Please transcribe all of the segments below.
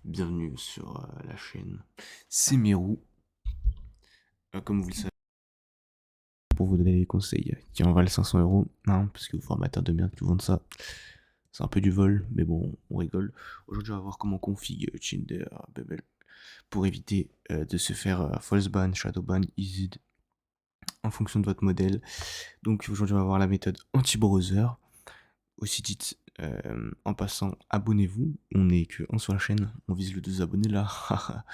Bienvenue sur la chaîne C'est Mirou. Comme vous le savez, pour vous donner des conseils qui en valent 500 €, hein, parce que vous formateurs de merde qui vous vendent ça, c'est un peu du vol, mais bon, on rigole. Aujourd'hui, on va voir comment config Tinder, Bubble, pour éviter de se faire false ban, shadow ban, easy en fonction de votre modèle. Donc aujourd'hui, on va voir la méthode anti-browser, aussi dite en passant, abonnez-vous. On n'est que un sur la chaîne, on vise le 2 abonnés là.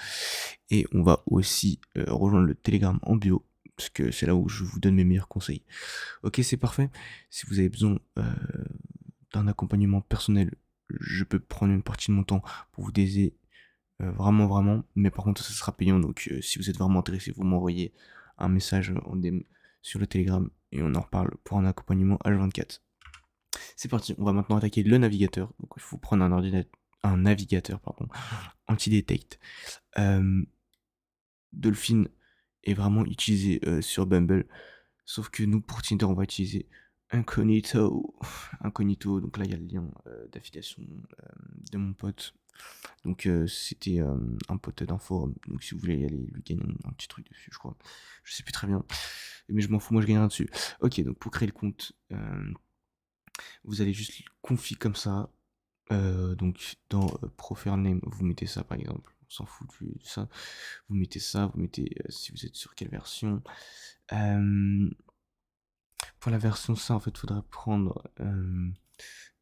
Et on va aussi rejoindre le Telegram en bio, parce que c'est là où je vous donne mes meilleurs conseils. Ok, c'est parfait. Si vous avez besoin d'un accompagnement personnel, je peux prendre une partie de mon temps pour vous aider vraiment, vraiment. Mais par contre, ça sera payant. Donc, si vous êtes vraiment intéressé, vous m'envoyez un message en DM sur le Telegram et on en reparle pour un accompagnement H24. C'est parti, on va maintenant attaquer le navigateur. Donc, il faut prendre un navigateur, pardon, anti-detect. Dolphin est vraiment utilisé sur Bumble. Sauf que nous, pour Tinder, on va utiliser Incognito. Incognito, donc là, il y a le lien d'affiliation de mon pote. Donc, c'était un pote d'un forum. Donc, si vous voulez y aller, lui gagner un petit truc dessus, je crois. Je sais plus très bien. Mais je m'en fous, moi, je gagne rien dessus. Ok, donc pour créer le compte, vous allez juste config comme ça. Donc, dans profile name, vous mettez ça par exemple. On s'en fout de ça. Vous mettez ça, vous mettez si vous êtes sur quelle version. Euh, pour la version ça, en fait, il faudrait prendre une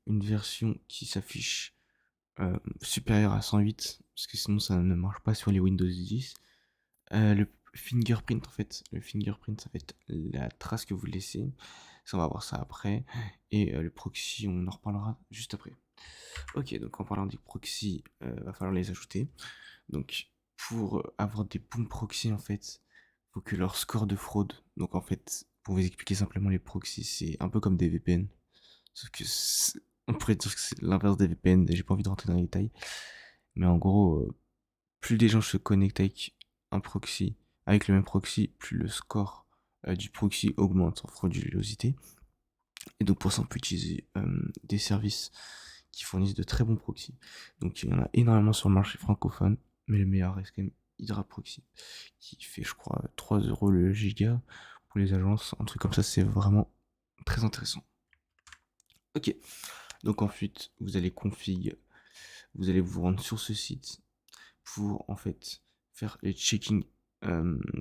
version qui s'affiche supérieure à 108, parce que sinon ça ne marche pas sur les Windows 10. Le fingerprint, en fait, le fingerprint, ça va être la trace que vous laissez. Ça, on va voir ça après. Et le proxy, on en reparlera juste après. Ok, donc en parlant des proxys, va falloir les ajouter. Donc, pour avoir des bons proxys, en fait, faut que leur score de fraude. Donc, en fait, pour vous expliquer simplement les proxys, c'est un peu comme des VPN. Sauf que on pourrait dire que c'est l'inverse des VPN. J'ai pas envie de rentrer dans les détails. Mais en gros, plus des gens se connectent avec un proxy, avec le même proxy, plus le score du proxy augmente en fraudulosité. Et donc pour ça, on peut utiliser des services qui fournissent de très bons proxys. Donc il y en a énormément sur le marché francophone, mais le meilleur reste quand même Hydra Proxy, qui fait, je crois, 3 € le giga pour les agences. Un truc comme ça, c'est vraiment très intéressant. Ok, donc ensuite, vous allez config, vous allez vous rendre sur ce site pour en fait faire les checking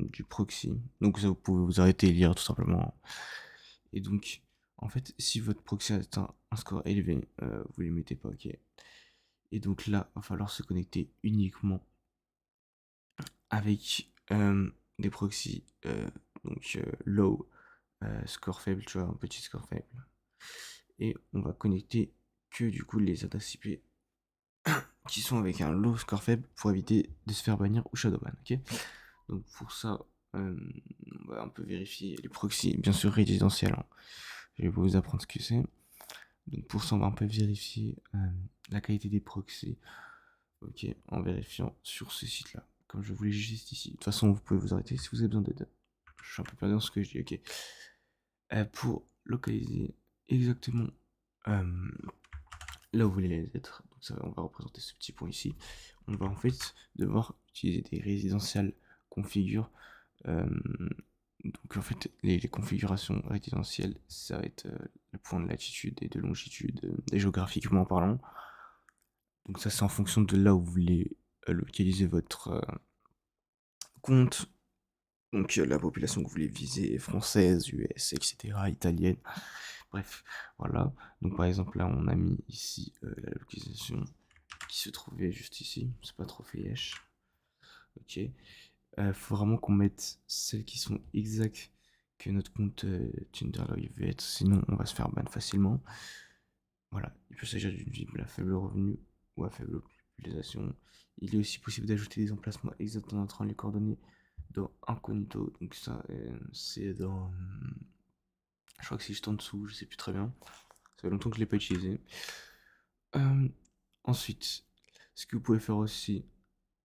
du proxy. Donc ça, vous pouvez vous arrêter et lire tout simplement. Et donc, en fait, si votre proxy a atteint un score élevé, vous les mettez pas OK. Et donc là, il va falloir se connecter uniquement avec des proxys donc low, score faible, tu vois, un petit score faible. Et on va connecter que du coup les adresses IP qui sont avec un low score faible pour éviter de se faire bannir ou shadowban, ok. Donc pour ça, on peut vérifier les proxys, bien sûr résidentiels, hein. Je vais vous apprendre ce que c'est. Donc pour ça, on va un peu vérifier la qualité des proxys, ok, en vérifiant sur ce site-là, comme je vous l'ai juste ici. De toute façon, vous pouvez vous arrêter si vous avez besoin d'aide. Je suis un peu perdu dans ce que je dis, ok. Pour localiser exactement là où vous voulez être, donc ça, on va représenter ce petit point ici. On va en fait devoir utiliser des résidentiels configure. Donc en fait, les configurations résidentielles, ça va être le point de latitude et de longitude, et géographiquement parlant. Donc ça, c'est en fonction de là où vous voulez localiser votre compte. Donc la population que vous voulez viser, française, US, etc., italienne. Bref, voilà. Donc par exemple, là, on a mis ici la localisation qui se trouvait juste ici. C'est pas trop fait yesh. Ok. Faut vraiment qu'on mette celles qui sont exactes que notre compte Tinder là où il veut être. Sinon, on va se faire ban facilement. Voilà. Il peut s'agir d'une cible à faible revenu ou à faible population. Il est aussi possible d'ajouter des emplacements exacts en entrant les coordonnées dans Incognito. Donc ça, c'est dans... Je crois que c'est juste en dessous, je sais plus très bien. Ça fait longtemps que je l'ai pas utilisé. Euh, ensuite, ce que vous pouvez faire aussi,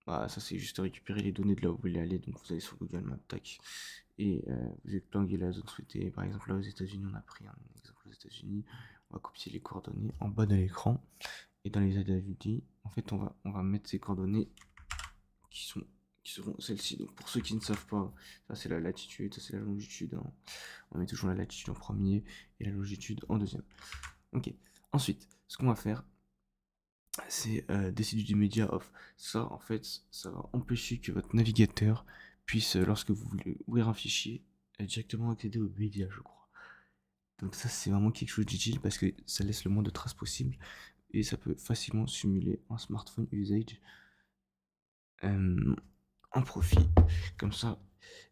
bah, ça c'est juste récupérer les données de là où vous voulez aller. Donc vous allez sur Google Maps, tac, et vous épinglez la zone souhaitée. Par exemple là aux États-Unis, on a pris un exemple aux États-Unis. On va copier les coordonnées en bas de l'écran Et dans les aides ajoutés, en fait, on va mettre ces coordonnées qui sont qui seront celles-ci. Donc pour ceux qui ne savent pas, ça c'est la latitude, ça c'est la longitude. Hein. On met toujours la latitude en premier et la longitude en deuxième. Ok. Ensuite, ce qu'on va faire, c'est décider du média off. Ça, en fait, ça va empêcher que votre navigateur puisse, lorsque vous voulez ouvrir un fichier, directement accéder aux médias, je crois. Donc ça, c'est vraiment quelque chose d'utile parce que ça laisse le moins de traces possible et ça peut facilement simuler un smartphone usage en profit, comme ça.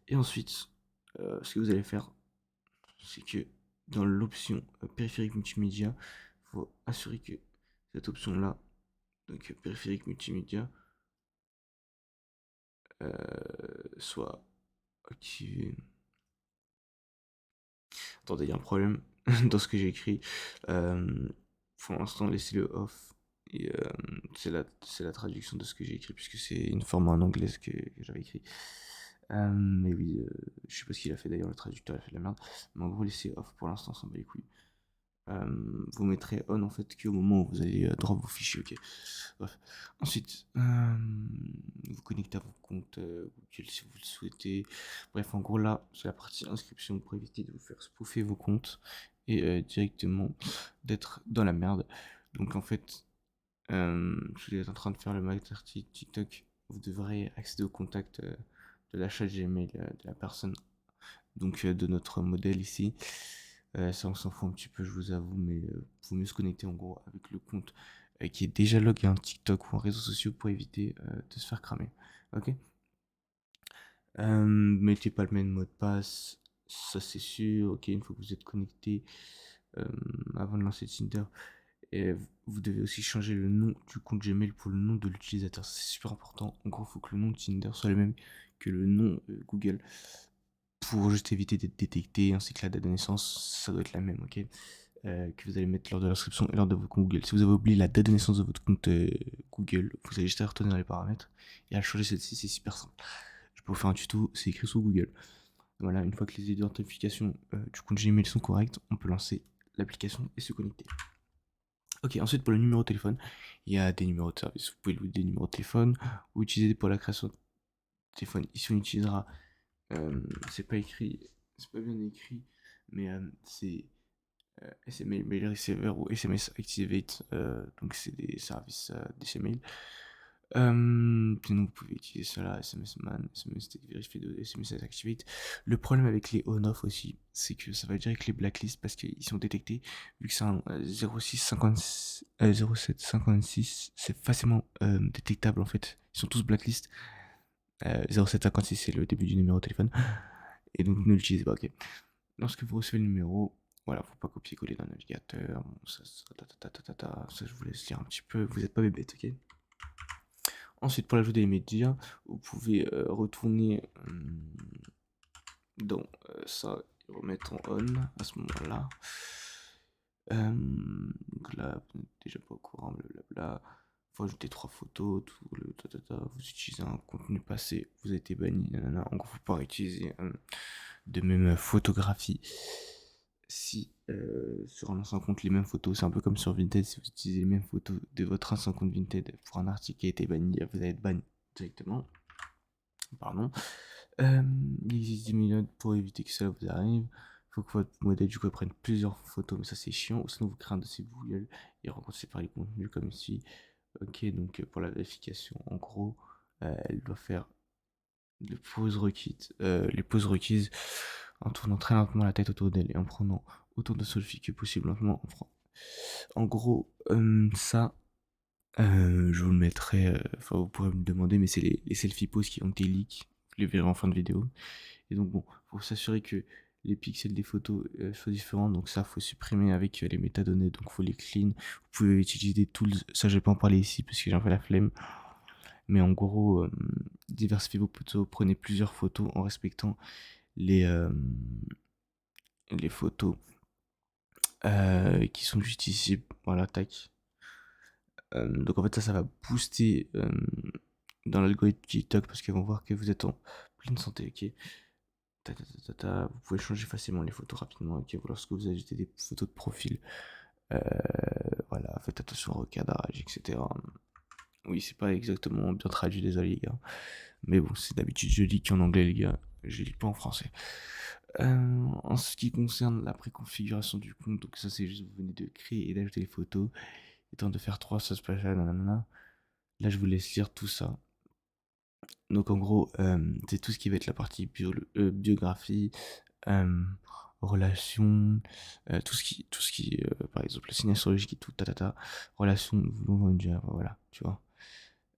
Et ensuite, ce que vous allez faire, c'est que dans l'option périphérique multimédia, il faut assurer que cette option-là, donc périphérique multimédia, soit activée. Attendez, il y a un problème dans ce que j'ai écrit. Pour l'instant, laissez-le off. Et c'est la traduction de ce que j'ai écrit, puisque c'est une forme en anglais que j'avais écrit. Mais oui, je sais pas ce qu'il a fait d'ailleurs, le traducteur il a fait de la merde. Mais en gros, laissez off pour l'instant, ça s'en bat les couilles. Vous mettrez on en fait qu'au moment où vous allez drop vos fichiers, ok. Bref. Ensuite, vous connectez à vos comptes Google si vous le souhaitez. Bref, en gros là, c'est la partie inscription pour éviter de vous faire spoofer vos comptes et directement d'être dans la merde. Donc en fait, si vous êtes en train de faire le master TikTok, vous devrez accéder au contact de la chat Gmail de la personne, donc de notre modèle ici. Ça on s'en fout un petit peu, je vous avoue, mais faut mieux se connecter en gros avec le compte qui est déjà logué en TikTok ou en réseaux sociaux pour éviter de se faire cramer. Ok. Mettez pas le même mot de passe, ça c'est sûr. Ok, une fois que vous êtes connecté, euh, avant de lancer Tinder, et vous devez aussi changer le nom du compte Gmail pour le nom de l'utilisateur. C'est super important. En gros, il faut que le nom de Tinder soit le même que le nom Google pour juste éviter d'être détecté, ainsi que la date de naissance, ça doit être la même, ok, que vous allez mettre lors de l'inscription et lors de votre compte Google. Si vous avez oublié la date de naissance de votre compte Google, vous allez juste à retourner dans les paramètres et à changer celle-ci, c'est super simple. Je peux vous faire un tuto, c'est écrit sur Google. Voilà, une fois que les identifications du compte Gmail sont correctes, on peut lancer l'application et se connecter. Ok, ensuite pour le numéro de téléphone, il y a des numéros de service. Vous pouvez louer des numéros de téléphone ou utiliser pour la création de téléphone. Ici, on utilisera, c'est pas écrit, c'est pas bien écrit, mais c'est SMS Mail Receiver ou SMS Activate, donc c'est des services d'SMail. Sinon, vous pouvez utiliser cela, SMS Man, SMS Vérifier de SMS Activate. Le problème avec les on-off aussi, c'est que ça va direct les blacklists parce qu'ils sont détectés. Vu que c'est un 0656, 0756, c'est facilement détectable en fait. Ils sont tous blacklist. 0756, c'est le début du numéro de téléphone. Et donc, ne l'utilisez pas, ok. Lorsque vous recevez le numéro, voilà, faut pas copier-coller dans le navigateur. Bon, ça, je vous laisse lire un petit peu. Vous n'êtes pas bébête, ok. Ensuite, pour l'ajout des médias, vous pouvez retourner dans ça et remettre en on à ce moment-là. Donc là, vous n'êtes déjà pas au courant, blablabla. Faut ajouter 3 photos, tout le vous utilisez un contenu passé, vous avez été banni, nanana. En gros, faut pas utiliser de même photographie. Si sur un ancien compte les mêmes photos, c'est un peu comme sur Vinted, si vous utilisez les mêmes photos de votre ancien compte Vinted pour un article qui a été banni, vous allez être banni directement. Pardon. Il existe des méthodes pour éviter que cela vous arrive. Il faut que votre modèle du coup prenne plusieurs photos, mais ça c'est chiant, ou sinon vous créez un dossier Google et rencontrez par les contenus comme ici. Ok, donc pour la vérification, en gros, elle doit faire les pauses requises en tournant très lentement la tête autour d'elle et en prenant autant de selfies que possible lentement. En gros, ça, je vous le mettrai, enfin vous pourrez me demander, mais c'est les selfies poses qui ont été leaks, vous les verrez en fin de vidéo. Et donc bon, faut s'assurer que les pixels des photos soient différents, donc ça faut supprimer avec les métadonnées, donc faut les clean. Vous pouvez utiliser des tools, ça je vais pas en parler ici parce que j'ai un peu la flemme. Mais en gros, diversifiez vos photos, prenez plusieurs photos en respectant les, les photos qui sont juste ici. Voilà, tac. Donc en fait ça va booster dans l'algorithme TikTok parce qu'ils vont voir que vous êtes en pleine santé, ok. Vous pouvez changer facilement les photos rapidement, ok. Lorsque vous ajoutez des photos de profil, Euh, voilà, faites attention au recadrage, etc. Oui, c'est pas exactement bien traduit, désolé les gars. Mais bon, c'est d'habitude je lis qu'en anglais les gars, je lis pas en français. En ce qui concerne la préconfiguration du compte, donc ça c'est juste vous venez de créer et d'ajouter les photos, et temps de faire 3 sauces spatiales, nanana. Là je vous laisse lire tout ça. Donc en gros, c'est tout ce qui va être la partie biographie, euh, relations, tout ce qui par exemple, le signe astrologique et tout, tatata, relations, nous voulons dire, voilà, tu vois.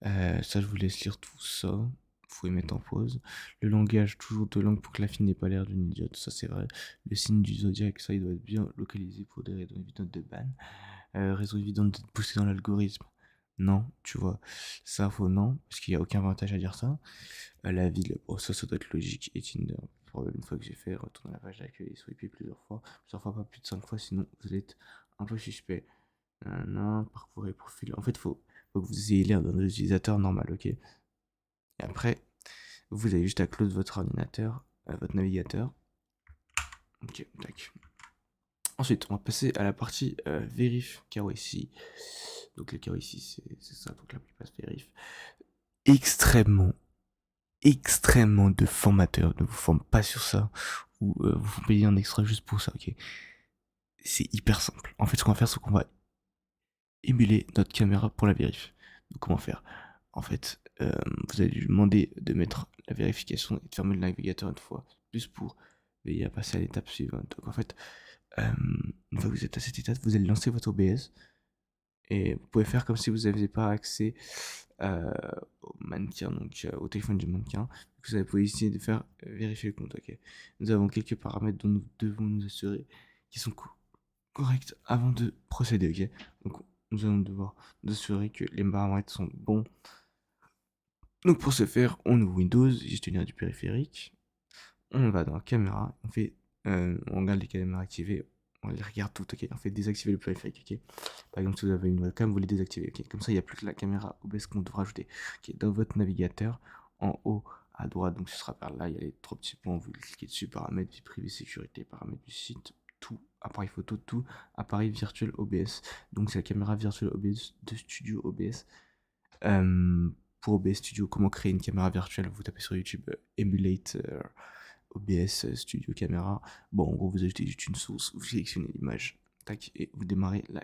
Ça, je vous laisse lire tout ça. Vous pouvez mettre en pause. Le langage, toujours de langue pour que la fille n'ait pas l'air d'une idiote, ça c'est vrai. Le signe du zodiaque, ça il doit être bien localisé pour des raisons évidentes de ban. Raison évidente de pousser dans l'algorithme. Non, tu vois. Ça, faut non, parce qu'il n'y a aucun avantage à dire ça. La ville, bon, ça doit être logique. Et Tinder, pour une fois que j'ai fait, retourner à la page d'accueil, swiper plusieurs fois, pas plus de 5 fois, sinon vous allez être un peu suspect. Non, parcours et profil. En fait, faut que vous ayez l'air d'un utilisateur normal, ok? Et après, vous avez juste à close votre ordinateur, votre navigateur. Ok, tac. Ensuite, on va passer à la partie vérif KYC. Donc le KYC, c'est ça, donc l'appli passe vérif. Extrêmement, extrêmement de formateurs ne vous forment pas sur ça, ou vous payez un extra juste pour ça, ok? C'est hyper simple. En fait, ce qu'on va faire, c'est qu'on va émuler notre caméra pour la vérif. Donc comment faire? En fait, vous allez lui demander de mettre la vérification et de fermer le navigateur une fois, juste pour veiller à passer à l'étape suivante. Donc en fait, une fois que vous êtes à cette étape, vous allez lancer votre OBS et vous pouvez faire comme si vous n'aviez pas accès au mannequin, donc au téléphone du mannequin. Vous pouvez essayer de faire vérifier le compte. Ok. Nous avons quelques paramètres dont nous devons nous assurer qui sont corrects avant de procéder. Ok. Donc nous allons devoir nous assurer que les paramètres sont bons. Donc pour ce faire, on ouvre Windows, gestionnaire du périphérique, on va dans la caméra, on regarde les caméras activées, on les regarde toutes, ok, on fait désactiver le périphérique, ok. Par exemple, si vous avez une webcam, vous les désactivez, ok. Comme ça, il n'y a plus que la caméra OBS qu'on devra ajouter. Ok, dans votre navigateur, en haut à droite, donc ce sera par là, il y a les trois petits points, vous cliquez dessus, paramètres, vie privée, sécurité, paramètres du site, tout, appareil photo, tout, appareil virtuel OBS. Donc c'est la caméra virtuelle OBS de Studio OBS. Pour OBS Studio, comment créer une caméra virtuelle? Vous tapez sur YouTube Emulate OBS Studio Camera. Bon, en gros, vous ajoutez juste une source, vous sélectionnez l'image, tac, et vous démarrez la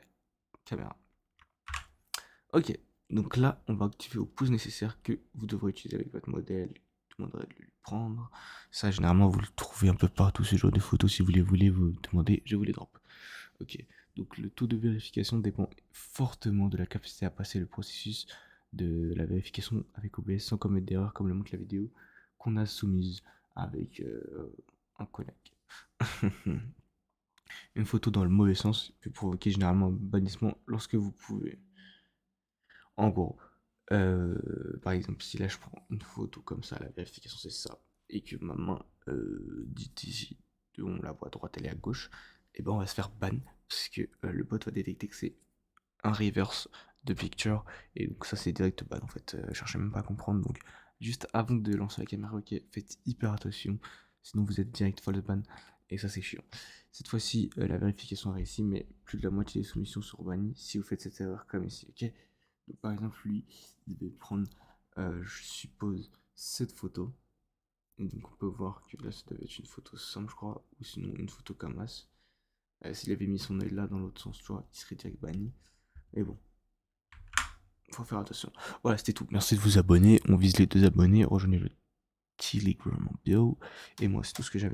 caméra. Ok, donc là, on va activer au pouce nécessaire que vous devrez utiliser avec votre modèle. Tout le monde devrait le prendre. Ça, généralement, vous le trouvez un peu partout, ce genre de photos. Si vous les voulez, vous demandez, je vous les drop. Ok, donc le taux de vérification dépend fortement de la capacité à passer le processus de la vérification avec OBS sans commettre d'erreur, comme le montre la vidéo qu'on a soumise avec un collègue. Une photo dans le mauvais sens peut provoquer généralement un bannissement lorsque vous pouvez. En gros, par exemple, si là je prends une photo comme ça, la vérification c'est ça, et que ma main dit ici, on la voit à droite, elle est à gauche, et ben on va se faire ban parce que le bot va détecter que c'est un reverse de picture, et donc ça c'est direct ban en fait. Cherchez même pas à comprendre, donc juste avant de lancer la caméra, ok, faites hyper attention, sinon vous êtes direct false ban, et ça c'est chiant. Cette fois-ci, la vérification a réussi, mais plus de la moitié des soumissions sont bannies si vous faites cette erreur comme ici, ok. Donc, par exemple, lui, il devait prendre, je suppose, cette photo. Et donc, on peut voir que là, ça devait être une photo simple, je crois, ou sinon une photo Camas. S'il avait mis son œil là dans l'autre sens, tu vois, il serait direct banni. Mais bon, faut faire attention. Voilà, c'était tout. Merci de vous abonner. On vise les 2 abonnés. Rejoignez le Telegram en bio. Et moi, c'est tout ce que j'avais.